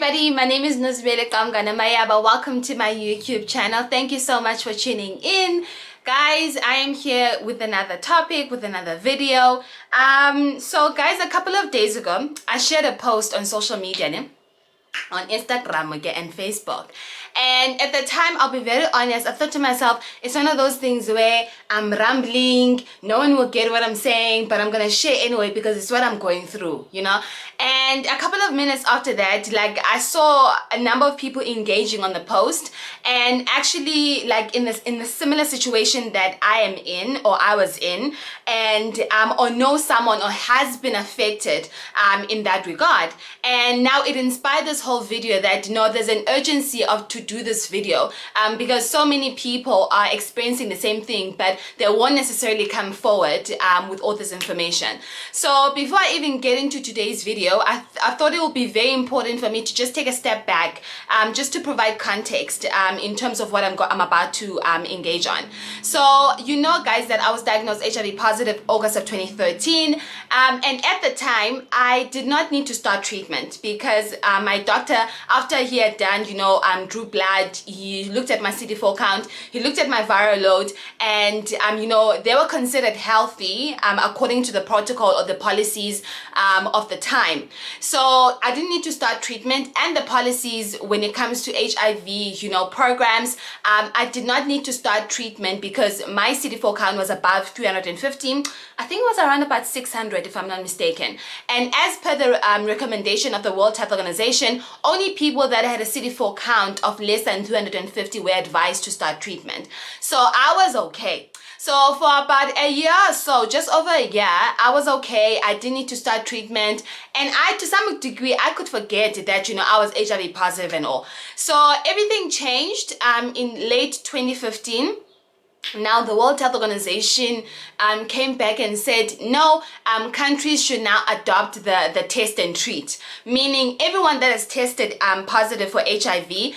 everybody, my name is Nuzbele Kamganamayaba. Welcome to my YouTube channel. Thank you so much for tuning in. Guys, I am here with another topic, with another video. So guys, a couple of days ago, I shared a post on social media, on Instagram and Facebook. And at the time, I'll be very honest, I thought to myself, it's one of those things where I'm rambling, no one will get what I'm saying, but I'm gonna share anyway because it's what I'm going through, you know. And a couple of minutes after that, like, I saw a number of people engaging on the post, and actually like in the similar situation that I am in, or I was in, and or know someone or has been affected in that regard. And now it inspired this whole video that, you know, there's an urgency to do this video because so many people are experiencing the same thing, but they won't necessarily come forward with all this information. So before I even get into today's video, I thought it would be very important for me to just take a step back, just to provide context in terms of what I'm about to engage on. So you know, guys, that I was diagnosed HIV positive August of 2013, and at the time I did not need to start treatment because my doctor, after he had done, you know, drew blood, he looked at my CD4 count, he looked at my viral load, and you know, they were considered healthy according to the protocol or the policies of the time. So I didn't need to start treatment, and the policies when it comes to HIV, you know, programs, I did not need to start treatment because my CD4 count was above 350. I think it was around about 600 if I'm not mistaken. And as per the recommendation of the World Health Organization, only people that had a CD4 count of less than 250 were advised to start treatment. So I was okay. So for about a year or so, just over a year, I was okay. I didn't need to start treatment. And to some degree, I could forget that, you know, I was HIV positive and all. So everything changed in late 2015. Now the World Health Organization came back and said, no, countries should now adopt the test and treat, meaning everyone that is tested positive for HIV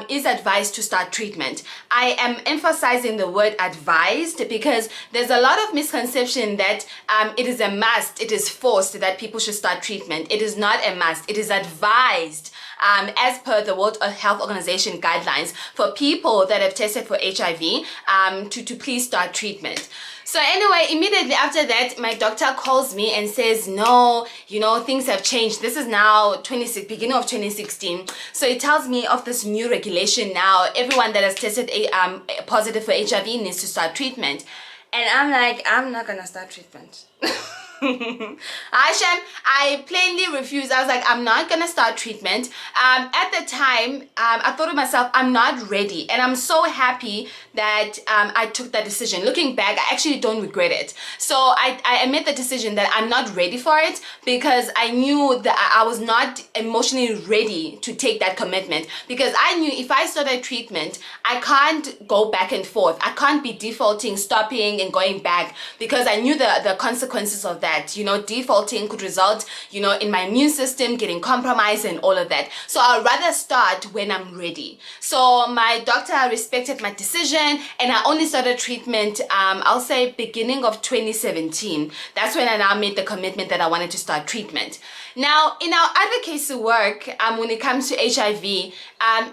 is advised to start treatment. I am emphasizing the word advised because there's a lot of misconception that it is a must, it is forced that people should start treatment. It is not a must, it is advised. As per the World Health Organization guidelines for people that have tested for HIV to please start treatment. So anyway, immediately after that, my doctor calls me and says, no, you know, things have changed. This is now beginning of 2016. So he tells me of this new regulation now. Everyone that has tested positive for HIV needs to start treatment. And I'm like, I'm not gonna start treatment. I plainly refused. I was like, I'm not gonna start treatment. At the time, I thought to myself, I'm not ready, and I'm so happy that I took that decision. Looking back, I actually don't regret it. So I made the decision that I'm not ready for it because I knew that I was not emotionally ready to take that commitment, because I knew if I started treatment, I can't go back and forth. I can't be defaulting, stopping and going back, because I knew the consequences of that. You know, defaulting could result, you know, in my immune system getting compromised and all of that. So I'd rather start when I'm ready. So my doctor respected my decision, and I only started treatment, I'll say beginning of 2017. That's when I now made the commitment that I wanted to start treatment. Now, in our advocacy work, when it comes to HIV,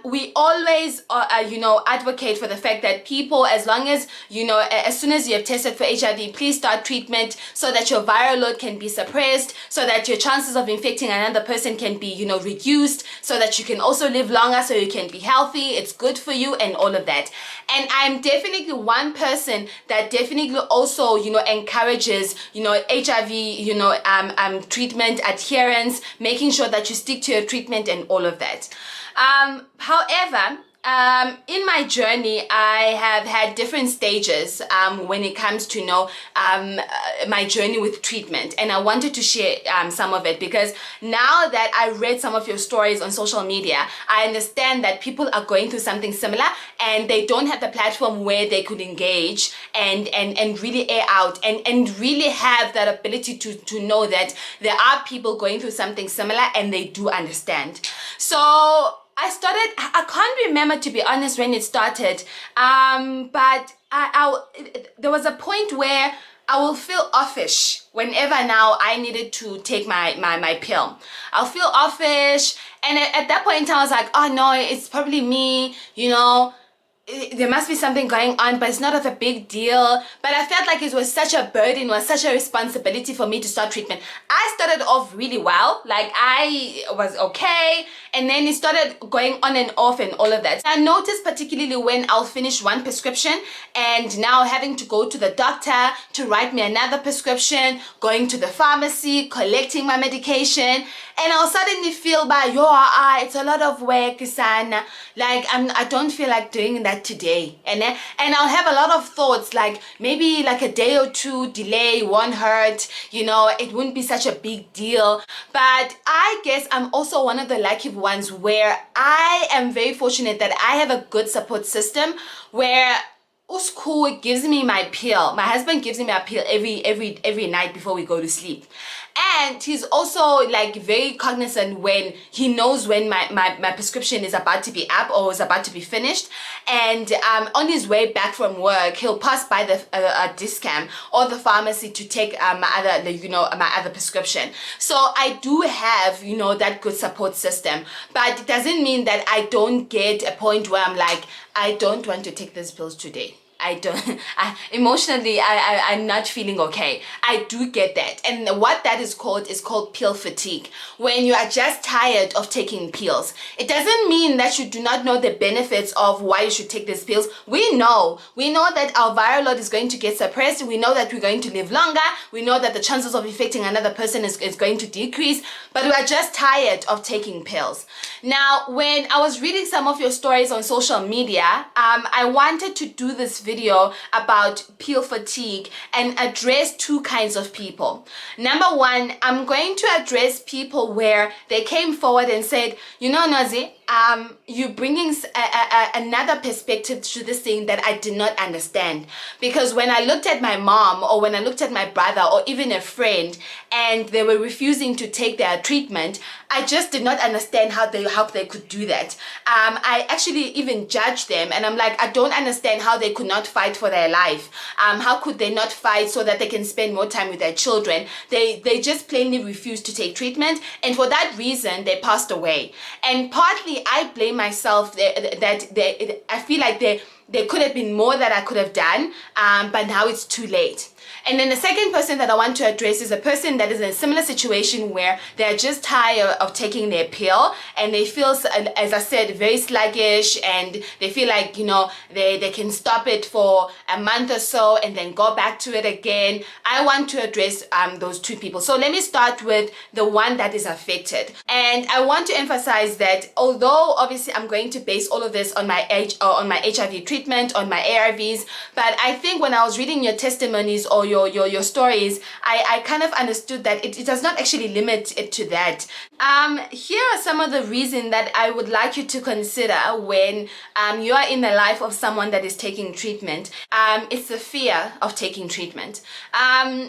we always, you know, advocate for the fact that people, as long as, you know, as soon as you have tested for HIV, please start treatment so that your viral load can be suppressed, so that your chances of infecting another person can be, you know, reduced, so that you can also live longer, so you can be healthy, it's good for you and all of that. And I'm definitely one person that definitely also, you know, encourages, you know, HIV, you know, treatment adherence, making sure that you stick to your treatment and all of that. However, in my journey, I have had different stages when it comes to, you know, my journey with treatment, and I wanted to share some of it because now that I read some of your stories on social media, I understand that people are going through something similar and they don't have the platform where they could engage and really air out and really have that ability to know that there are people going through something similar and they do understand. So I can't remember, to be honest, when it started, but there was a point where I will feel offish whenever now I needed to take my pill. I'll feel offish, and at that point in time I was like, oh no, it's probably me, there must be something going on, but it's not of a big deal. But I felt like it was such a burden, was such a responsibility for me to start treatment. I started off really well, like I was okay, and then it started going on and off and all of that. I noticed particularly when I'll finish one prescription and now having to go to the doctor to write me another prescription, going to the pharmacy, collecting my medication, and I'll suddenly feel it's a lot of work, sana. Like I don't feel like doing that today, and I'll have a lot of thoughts like maybe like a day or two delay won't hurt, it wouldn't be such a big deal. But I guess I'm also one of the lucky ones where I am very fortunate that I have a good support system where Usku gives me my pill. My husband gives me a pill every night before we go to sleep. And he's also like very cognizant when he knows when my prescription is about to be up or is about to be finished. And on his way back from work, he'll pass by the discount or the pharmacy to take my other prescription. So I do have that good support system, but it doesn't mean that I don't get a point where I'm like, I don't want to take these pills today. Emotionally, I'm not feeling okay. I do get that. And what that is called pill fatigue. When you are just tired of taking pills. It doesn't mean that you do not know the benefits of why you should take these pills. We know that our viral load is going to get suppressed. We know that we're going to live longer. We know that the chances of infecting another person is going to decrease. But we are just tired of taking pills. Now, when I was reading some of your stories on social media, I wanted to do this video about pill fatigue and address two kinds of people. Number one, I'm going to address people where they came forward and said, Nazi, you're bringing another perspective to this thing that I did not understand. Because when I looked at my mom or when I looked at my brother or even a friend and they were refusing to take their treatment, I just did not understand how they could do that. I actually even judged them, and I'm like, I don't understand how they could not fight for their life. How could they not fight so that they can spend more time with their children? They just plainly refused to take treatment, and for that reason they passed away. And partly I blame myself that I feel like there could have been more that I could have done, but now it's too late. And then the second person that I want to address is a person that is in a similar situation where they're just tired of taking their pill and they feel, as I said, very sluggish, and they feel like, they can stop it for a month or so and then go back to it again. I want to address those two people. So let me start with the one that is affected. And I want to emphasize that although obviously I'm going to base all of this on my HIV treatment, on my ARVs, but I think when I was reading your testimonies or your stories, I kind of understood that it does not actually limit it to that. Here are some of the reasons that I would like you to consider when you are in the life of someone that is taking treatment. It's the fear of taking treatment.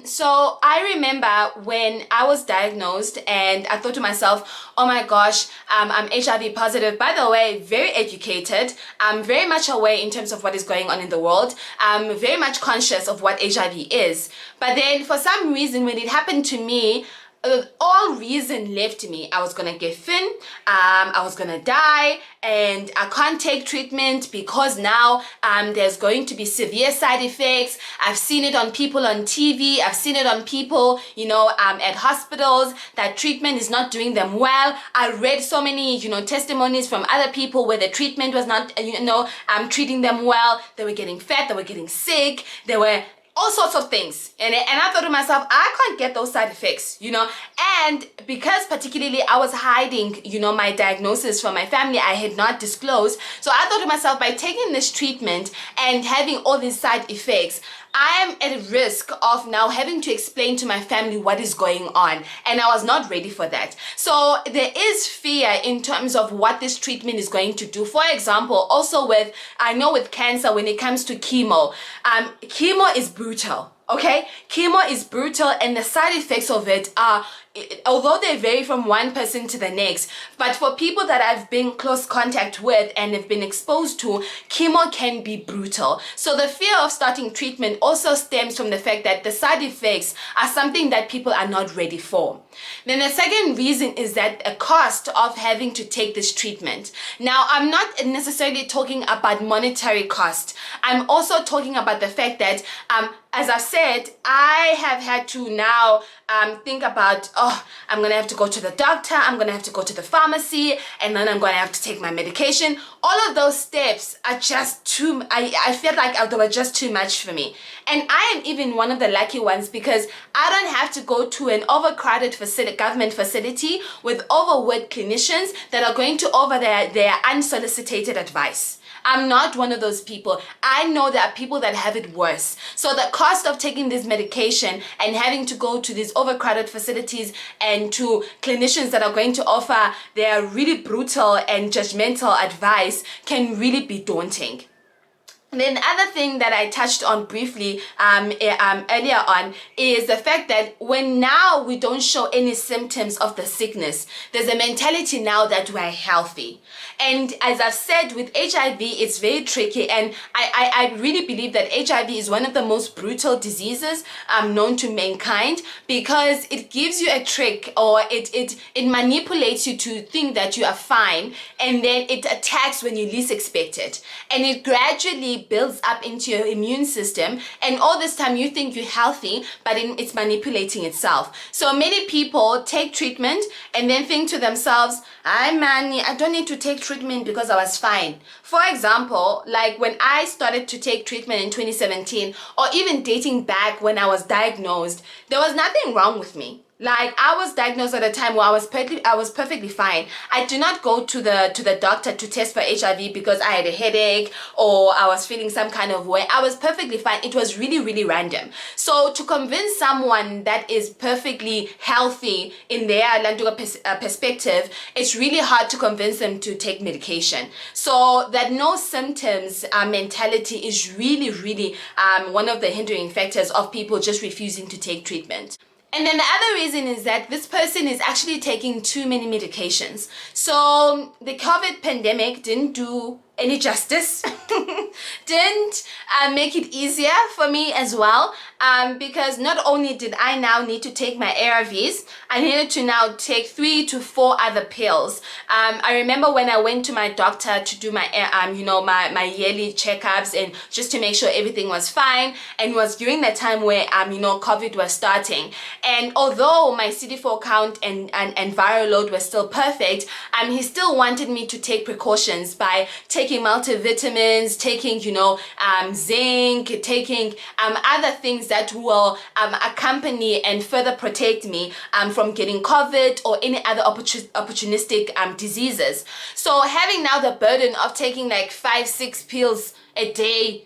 So I remember when I was diagnosed and I thought to myself, oh my gosh, I'm HIV positive. By the way, very educated. I'm very much aware in terms of what is going on in the world. I'm very much conscious of what HIV is. But then for some reason, when it happened to me, all reason left me. I was gonna get thin, I was gonna die, and I can't take treatment because now there's going to be severe side effects. I've seen it on people on TV, I've seen it on people, at hospitals, that treatment is not doing them well. I read so many, testimonies from other people where the treatment was not, treating them well. They were getting fat, they were getting sick, they were all sorts of things, and I thought to myself, I can't get those side effects, and because particularly I was hiding, my diagnosis from my family, I had not disclosed. So I thought to myself, by taking this treatment and having all these side effects, I am at risk of now having to explain to my family what is going on, and I was not ready for that. So there is fear in terms of what this treatment is going to do. For example, also with cancer, when it comes to chemo, chemo is brutal. Okay, chemo is brutal, and the side effects of it are, although they vary from one person to the next, but for people that I've been close contact with and have been exposed to, chemo can be brutal. So the fear of starting treatment also stems from the fact that the side effects are something that people are not ready for. Then the second reason is that a cost of having to take this treatment. Now, I'm not necessarily talking about monetary cost. I'm also talking about the fact that as I've said, I have had to now think about, oh, I'm going to have to go to the doctor, I'm going to have to go to the pharmacy, and then I'm going to have to take my medication. All of those steps are just too, I felt like they were just too much for me. And I am even one of the lucky ones because I don't have to go to an overcrowded government facility with overworked clinicians that are going to offer their unsolicited advice. I'm not one of those people. I know there are people that have it worse. So the cost of taking this medication and having to go to these overcrowded facilities and to clinicians that are going to offer their really brutal and judgmental advice can really be daunting. Then the other thing that I touched on briefly earlier on is the fact that when now we don't show any symptoms of the sickness, there's a mentality now that we're healthy. And as I've said, with HIV, it's very tricky. And I really believe that HIV is one of the most brutal diseases known to mankind because it gives you a trick, or it manipulates you to think that you are fine, and then it attacks when you least expect it. And it gradually builds up into your immune system, and all this time you think you're healthy, but it's manipulating itself. So many people take treatment and then think to themselves, I don't need to take treatment because I was fine. For example, like when I started to take treatment in 2017, or even dating back when I was diagnosed, there was nothing wrong with me. Like, I was diagnosed at a time where I was perfectly fine. I did not go to the doctor to test for HIV because I had a headache or I was feeling some kind of way. I was perfectly fine. It was really, really random. So to convince someone that is perfectly healthy in their Landuga perspective, it's really hard to convince them to take medication. So that no symptoms mentality is really, really one of the hindering factors of people just refusing to take treatment. And then the other reason is that this person is actually taking too many medications. So the COVID pandemic didn't do any justice, didn't make it easier for me as well, because not only did I now need to take my ARVs, I needed to now take 3 to 4 other pills. I remember when I went to my doctor to do my my yearly checkups and just to make sure everything was fine, and it was during the time where COVID was starting. And although my CD4 count and viral load was still perfect, he still wanted me to take precautions by taking multivitamins, taking zinc, taking other things that will accompany and further protect me from getting COVID or any other opportunistic diseases. So having now the burden of taking like 5-6 pills a day,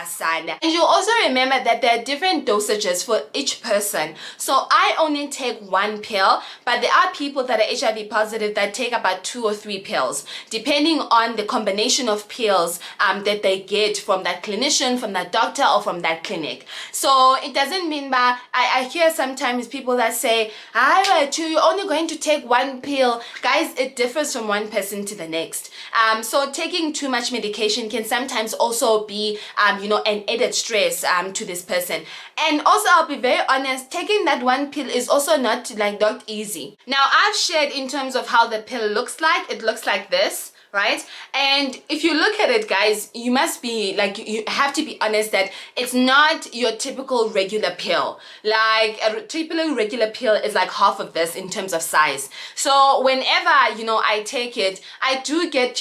son. And you also remember that there are different dosages for each person. So I only take 1 pill, but there are people that are HIV positive that take about 2 or 3 pills, depending on the combination of pills that they get from that clinician, from that doctor, or from that clinic. So it doesn't mean that I hear sometimes people that say, you're only going to take 1 pill. Guys, it differs from one person to the next. So taking too much medication can sometimes also be an added stress to this person. And also, I'll be very honest, taking that 1 pill is also not easy. Now, I've shared in terms of how the pill looks like. It looks like this, right? And if you look at it, guys, you must be you have to be honest that it's not your typical regular pill. Like a typical regular pill is like half of this in terms of size. So whenever I take it, I do get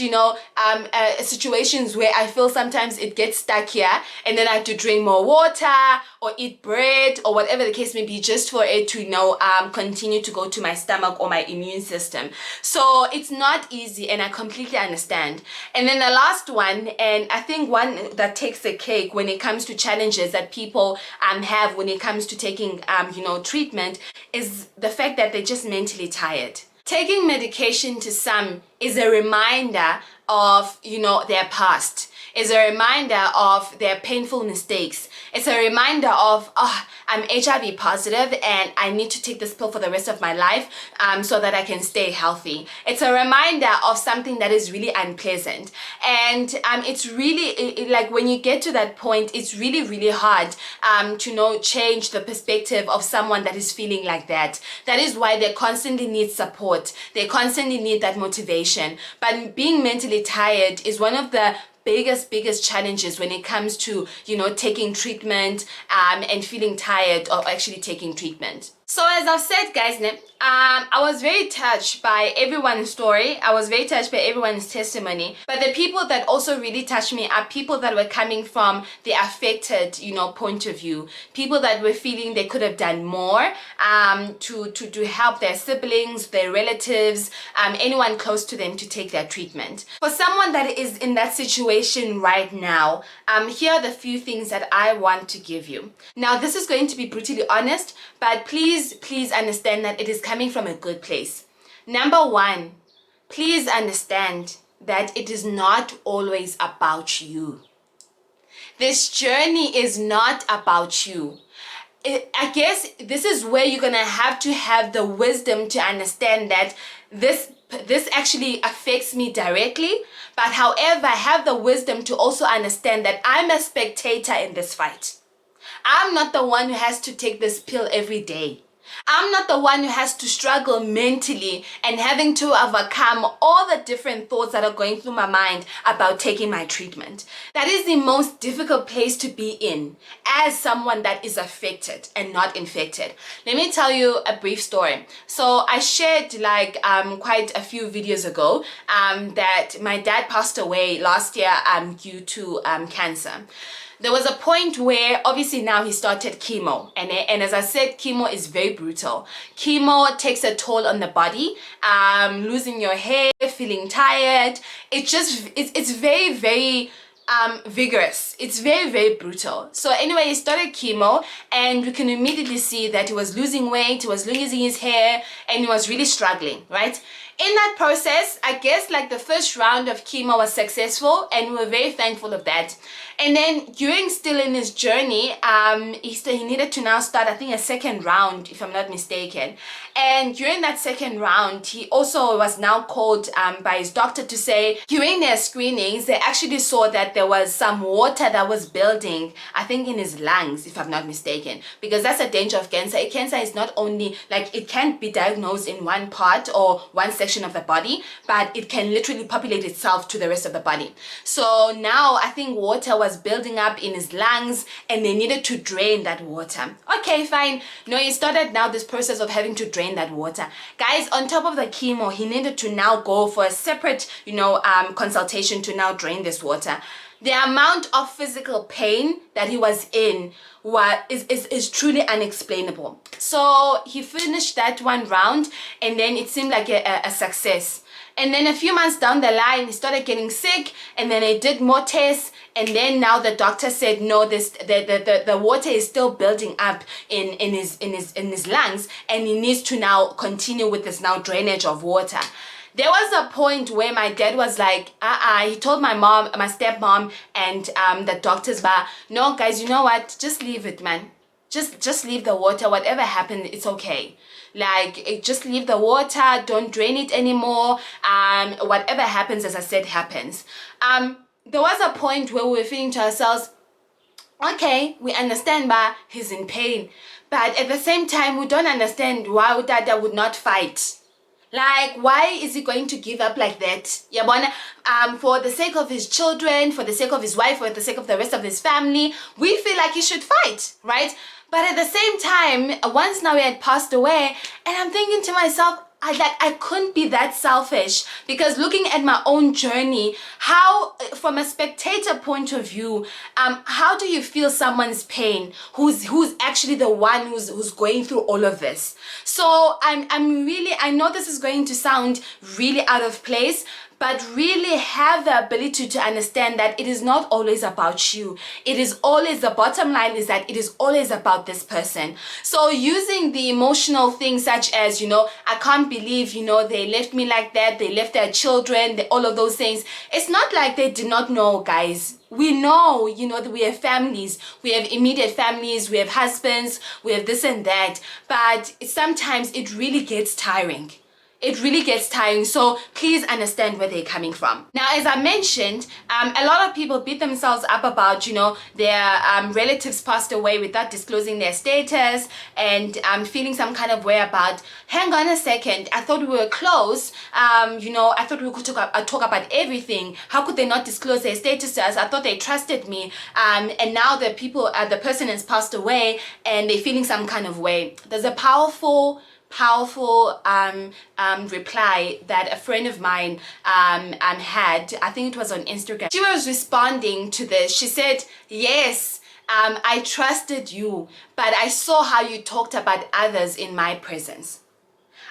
situations where I feel sometimes it gets stuck here, and then I have to drink more water or eat bread or whatever the case may be, just for it to continue to go to my stomach or my immune system. So it's not easy, and I completely understand. And then the last one, and I think one that takes the cake when it comes to challenges that people have when it comes to taking treatment, is the fact that they're just mentally tired. Taking medication to some is a reminder of their past. is a reminder of their painful mistakes. It's a reminder of, oh, I'm HIV positive and I need to take this pill for the rest of my life so that I can stay healthy. It's a reminder of something that is really unpleasant. And it's really, like when you get to that point, it's really, really hard to change the perspective of someone that is feeling like that. That is why they constantly need support. They constantly need that motivation. But being mentally tired is one of the biggest challenges when it comes to taking treatment and feeling tired of actually taking treatment. So as I've said, guys, I was very touched by everyone's story. I was very touched by everyone's testimony. But the people that also really touched me are people that were coming from the affected, point of view. People that were feeling they could have done more to help their siblings, their relatives, anyone close to them to take their treatment. For someone that is in that situation right now, here are the few things that I want to give you. Now, this is going to be brutally honest, but please understand that it is coming from a good place. Number one, please understand that it is not always about you. This journey is not about you. I guess this is where you're gonna have to have the wisdom to understand that this actually affects me directly, but however, I have the wisdom to also understand that I'm a spectator in this fight. I'm not the one who has to take this pill every day. I'm not the one who has to struggle mentally and having to overcome all the different thoughts that are going through my mind about taking my treatment. That is the most difficult place to be in as someone that is affected and not infected. Let me tell you a brief story. So I shared quite a few videos ago that my dad passed away last year due to cancer. There was a point where obviously now he started chemo, and as I said, chemo is very brutal. Chemo takes a toll on the body, losing your hair, feeling tired. It's very, very vigorous. It's very, very brutal. So anyway, he started chemo, and we can immediately see that he was losing weight, he was losing his hair, and he was really struggling, right? In that process, I guess the first round of chemo was successful, and we were very thankful of that. And then during still in his journey, he needed to now start, I think, a second round, if I'm not mistaken. And during that second round, he also was now called by his doctor to say, during their screenings, they actually saw that there was some water that was building, I think, in his lungs, if I'm not mistaken. Because that's a danger of cancer. Cancer is not only, it can't be diagnosed in one part or one section of the body, but it can literally populate itself to the rest of the body. So now I think water was building up in his lungs and they needed to drain that water. Okay, fine. No, he started now this process of having to drain that water. Guys, on top of the chemo, he needed to now go for a separate, consultation to now drain this water. The amount of physical pain that he was in is truly unexplainable. So he finished that one round, and then it seemed like a success. And then a few months down the line, he started getting sick, and then they did more tests, and then now the doctor said no, the water is still building up in his lungs, and he needs to now continue with this now drainage of water. There was a point where my dad was like, he told my mom, my stepmom, and the doctors, but no, guys, you know what? Just leave it, man. Just leave the water. Whatever happened, it's okay. Just leave the water. Don't drain it anymore. Whatever happens, as I said, happens. There was a point where we were feeling to ourselves, okay, we understand, but he's in pain. But at the same time, we don't understand why Dada would not fight. Why is he going to give up like that? For the sake of his children, for the sake of his wife, for the sake of the rest of his family, we feel like he should fight, right? But at the same time, once now he had passed away, and I'm thinking to myself, I couldn't be that selfish, because looking at my own journey, how, from a spectator point of view, how do you feel someone's pain who's actually the one who's going through all of this? So I know this is going to sound really out of place, but really have the ability to understand that it is not always about you. It is always, the bottom line is that it is always about this person. So using the emotional things such as, I can't believe, they left me like that, they left their children, all of those things. It's not like they did not know, guys. We know, that we have families, we have immediate families, we have husbands, we have this and that, but sometimes it really gets tiring. It really gets tiring. So please understand where they're coming from. Now, as I mentioned, a lot of people beat themselves up about, their relatives passed away without disclosing their status, and feeling some kind of way about, hang on a second, I thought we were close. I thought we could talk about everything. How could they not disclose their status to us? I thought they trusted me. And now the person has passed away and they're feeling some kind of way. There's a powerful reply that a friend of mine had. I think it was on Instagram. She was responding to this. She said, yes, I trusted you, but I saw how you talked about others in my presence.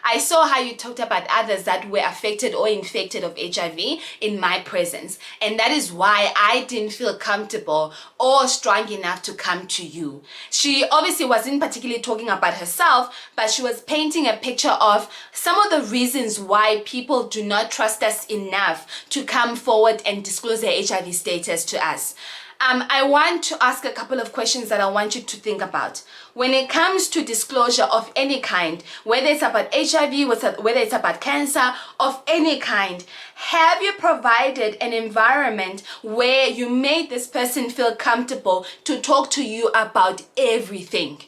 I saw how you talked about others that were affected or infected of HIV in my presence. And that is why I didn't feel comfortable or strong enough to come to you. She obviously wasn't particularly talking about herself, but she was painting a picture of some of the reasons why people do not trust us enough to come forward and disclose their HIV status to us. I want to ask a couple of questions that I want you to think about. When it comes to disclosure of any kind, whether it's about HIV, whether it's about cancer, of any kind, have you provided an environment where you made this person feel comfortable to talk to you about everything?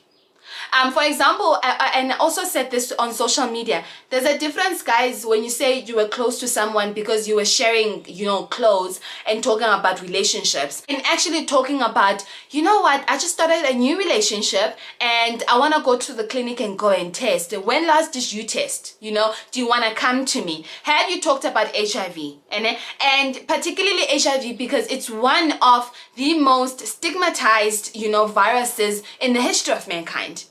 For example, and I also said this on social media, there's a difference, guys, when you say you were close to someone because you were sharing, clothes and talking about relationships, and actually talking about, I just started a new relationship and I want to go to the clinic and go and test. When last did you test? Do you want to come to me? Have you talked about HIV? And particularly HIV, because it's one of the most stigmatized, viruses in the history of mankind.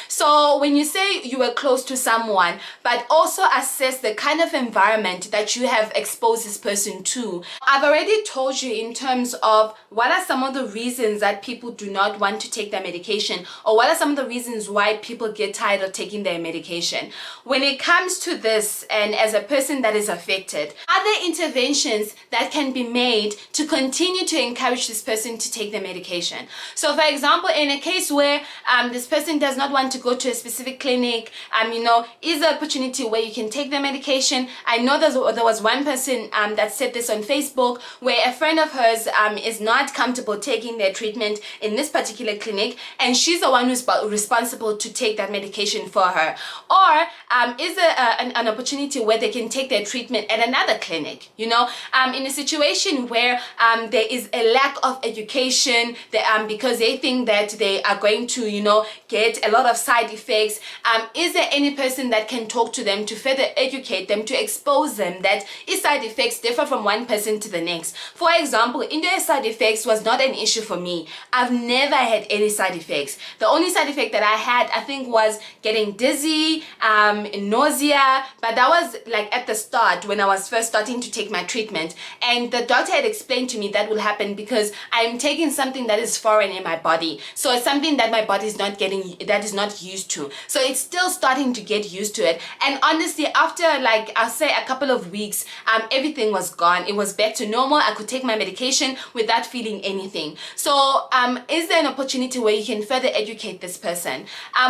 So when you say you were close to someone, but also assess the kind of environment that you have exposed this person to. I've already told you in terms of what are some of the reasons that people do not want to take their medication, or what are some of the reasons why people get tired of taking their medication. When it comes to this, and as a person that is affected, are there interventions that can be made to continue to encourage this person to take the medication? So for example, in a case where this person does not want to go to a specific clinic, is there an opportunity where you can take the medication? I know there was one person that said this on Facebook, where a friend of hers is not comfortable taking their treatment in this particular clinic, and she's the one who's responsible to take that medication for her. Or is there an opportunity where they can take their treatment at another clinic? In a situation where there is a lack of education, because they think that they are going to, get a lot of side effects, is there any person that can talk to them to further educate them, to expose them that its side effects differ from one person to the next? For example, indirect side effects was not an issue for me. I've never had any side effects. The only side effect that I had, I think, was getting dizzy, nausea, but that was like at the start when I was first starting to take my treatment, and the doctor had explained to me that will happen because I'm taking something that is foreign in my body. So it's something that my body is not used to. So it's still starting to get used to it. And honestly, after I'll say a couple of weeks, everything was gone. It was back to normal. I could take my medication without feeling anything. So is there an opportunity where you can further educate this person?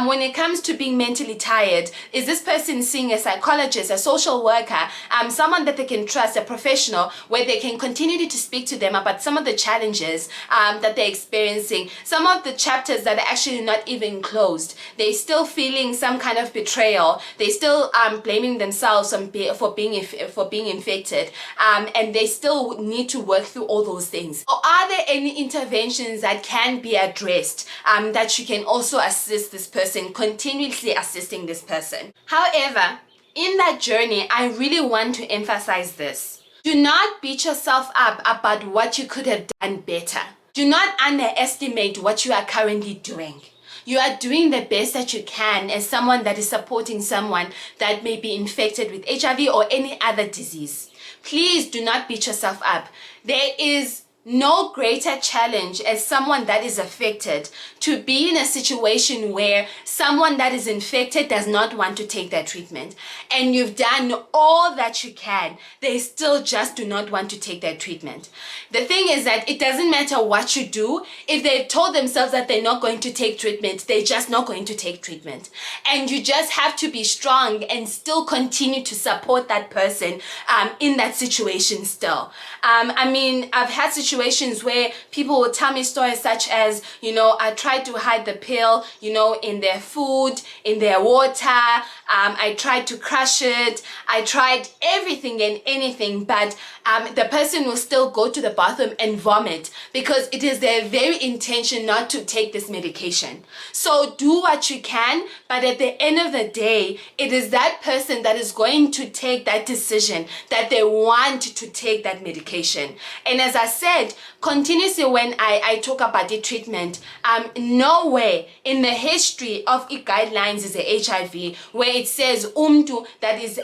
When it comes to being mentally tired, is this person seeing a psychologist, a social worker, someone that they can trust, a professional, where they can continue to speak to them about some of the challenges that they're experiencing, some of the chapters that are actually not even closed. They're still feeling some kind of betrayal. They're still blaming themselves for being infected, and they still need to work through all those things. Or are there any interventions that can be addressed, that you can also assist this person, continuously assisting this person? However, in that journey, I really want to emphasize this. Do not beat yourself up about what you could have done better. Do not underestimate what you are currently doing. you are doing the best that you can as someone that is supporting someone that may be infected with HIV or any other disease. Please do not beat yourself up. There is no greater challenge as someone that is affected to be in a situation where someone that is infected does not want to take that treatment, and you've done all that you can, they still just do not want to take that treatment. The thing is that it doesn't matter what you do. If they've told themselves that they're not going to take treatment, they're just not going to take treatment, and you just have to be strong and still continue to support that person in that situation still. I mean, I've had situations where people will tell me stories such as, I tried to hide the pill, in their food, in their water. I tried to crush it. I tried everything and anything, but the person will still go to the bathroom and vomit because it is their very intention not to take this medication. So do what you can, but at the end of the day, it is that person that is going to take that decision that they want to take that medication. And as I said, continuously when I talk about the treatment, nowhere in the history of guidelines is a HIV where it says umtu that is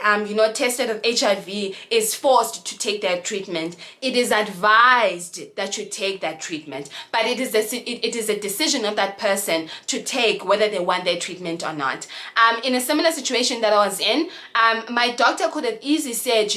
tested of HIV is forced to take that treatment. It is advised that you take that treatment, but it is a decision of that person to take whether they want their treatment or not. In a similar situation that I was in, my doctor could have easily said,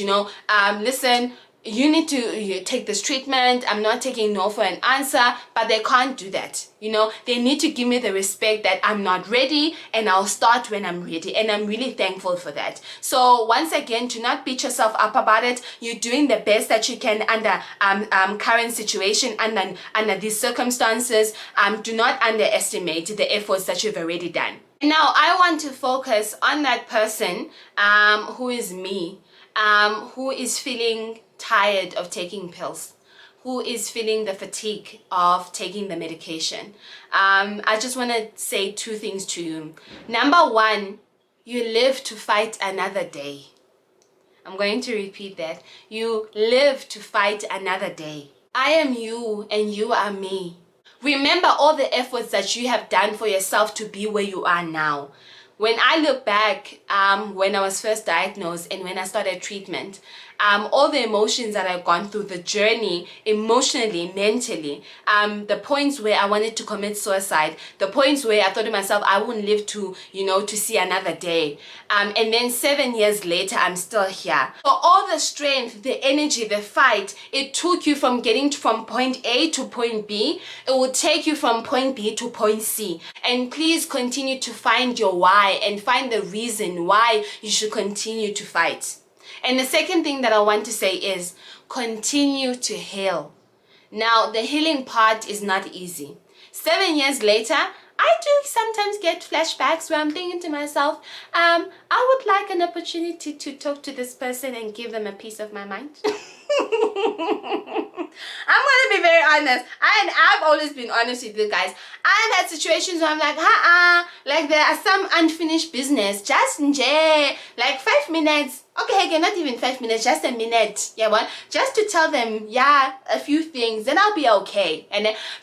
listen, you need to take this treatment. I'm not taking no for an answer, but they can't do that. They need to give me the respect that I'm not ready and I'll start when I'm ready. And I'm really thankful for that. So once again, do not beat yourself up about it. You're doing the best that you can under current situation, under these circumstances. Do not underestimate the efforts that you've already done. Now, I want to focus on that person who is me, who is feeling tired of taking pills, who is feeling the fatigue of taking the medication. I just want to say two things to you. Number one, you live to fight another day. I'm going to repeat that. You live to fight another day. I am you and you are me. Remember all the efforts that you have done for yourself to be where you are now. When I look back, when I was first diagnosed and when I started treatment, all the emotions that I've gone through, the journey emotionally, mentally, the points where I wanted to commit suicide, the points where I thought to myself, I won't live to see another day. And then 7 years later, I'm still here. So all the strength, the energy, the fight, it took you from getting from point A to point B. It will take you from point B to point C. And please continue to find your why and find the reason why you should continue to fight. And the second thing that I want to say is continue to heal. Now, the healing part is not easy. 7 years later, I do sometimes get flashbacks where I'm thinking to myself, I would like an opportunity to talk to this person and give them a piece of my mind. I'm going to be very honest. I've always been honest with you guys. I've had situations where I'm like, like there are some unfinished business. Just like 5 minutes. Okay, not even 5 minutes, just a minute. Yeah, well, just to tell them, a few things, then I'll be okay.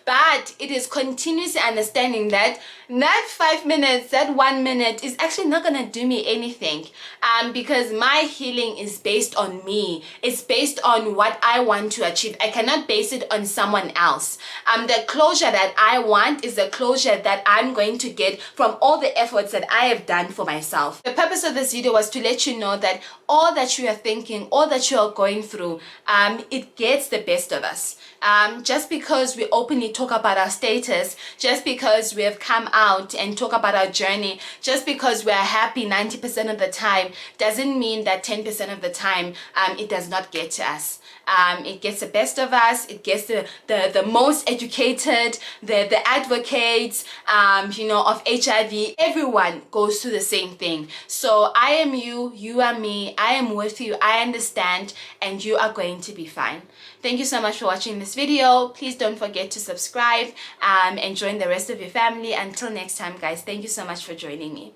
But it is continuously understanding that 5 minutes, that 1 minute is actually not gonna do me anything. Because my healing is based on me. It's based on what I want to achieve. I cannot base it on someone else. The closure that I want is the closure that I'm going to get from all the efforts that I have done for myself. The purpose of this video was to let you know that all that you are thinking, all that you are going through, it gets the best of us. Just because we openly talk about our status, just because we have come out and talk about our journey, just because we are happy 90% of the time, doesn't mean that 10% of the time it does not get to us. It gets the best of us. It gets the most educated, the advocates, of HIV. Everyone goes through the same thing. So I am you, you are me, I am with you, I understand, and you are going to be fine. Thank you so much for watching this video. Please don't forget to subscribe and join the rest of your family. Until next time, guys, thank you so much for joining me.